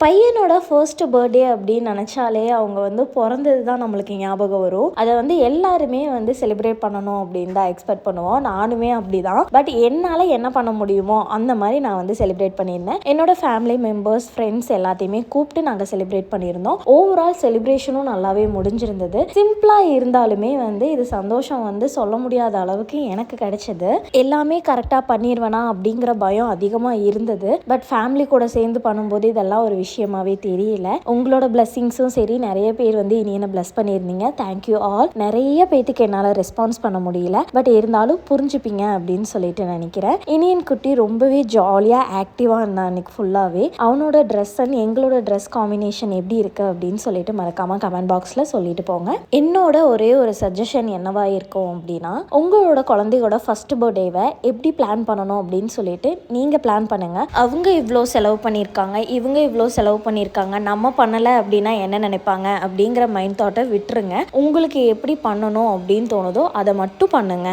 பையனோட first birthday அப்படின்னு நினச்சாலே அவங்க வந்து பிறந்தது தான் நம்மளுக்கு ஞாபகம் வரும். அதை வந்து எல்லாருமே வந்து செலிப்ரேட் பண்ணணும் அப்படின்னு தான் எக்ஸ்பெக்ட் பண்ணுவோம். நானுமே அப்படி தான். பட் என்னால் என்ன பண்ண முடியுமோ அந்த மாதிரி நான் வந்து செலிப்ரேட் பண்ணியிருந்தேன். என்னோட ஃபேமிலி மெம்பர்ஸ், ஃப்ரெண்ட்ஸ் எல்லாத்தையுமே கூப்பிட்டு நாங்கள் செலிப்ரேட் பண்ணியிருந்தோம். ஓவரால் செலிப்ரேஷனும் நல்லாவே முடிஞ்சிருந்தது. சிம்பிளாக இருந்தாலுமே வந்து இது சந்தோஷம் வந்து சொல்ல முடியாத அளவுக்கு எனக்கு கிடைச்சது. எல்லாமே கரெக்டாக பண்ணிடுவேனா அப்படிங்கிற பயம் அதிகமாக இருந்தது. பட் ஃபேமிலி கூட சேர்ந்து பண்ணும்போது இதெல்லாம் ஒரு விஷயமாவே தெரியல. உங்களோட பிளெஸிங்ஸும் சரி, நிறைய பேர் வந்து இனி என்ன பிளஸ் பண்ணியிருந்தீங்க. Thank you all. நிறைய பேத்துக்கு என்னால் ரெஸ்பான்ஸ் பண்ண முடியல, பட் இருந்தாலும் புரிஞ்சுப்பீங்க அப்படின்னு சொல்லிட்டு நினைக்கிறேன். இனியன் குட்டி ரொம்பவே ஜாலியாக ஆக்டிவாக இருந்தான் அன்னைக்கு ஃபுல்லாகவே. அவனோட ட்ரெஸ் அண்ட் எங்களோட ட்ரெஸ் காம்பினேஷன் எப்படி இருக்கு அப்படின்னு சொல்லிட்டு மறக்காம கமெண்ட் பாக்ஸில் சொல்லிட்டு போங்க. என்னோட ஒரே ஒரு சஜஷன் என்னவா இருக்கும் அப்படின்னா, உங்களோட குழந்தையோட ஃபர்ஸ்ட் பர்த்டேவை எப்படி பிளான் பண்ணணும் அப்படின்னு சொல்லிட்டு நீங்கள் பிளான் பண்ணுங்க. அவங்க இவ்வளோ செலவு பண்ணியிருக்காங்க, இவங்க இவ்வளோ செலவு பண்ணியிருக்காங்க, நம்ம பண்ணலை அப்படின்னா என்ன நினைப்பாங்க அப்படிங்கிற மைண்ட் தாட்டை விட்டுருங்க. உங்களுக்கு எப்படி பண்ணணும் அப்படின்னு தோணுதோ அதை மட்டும் பண்ணுங்க.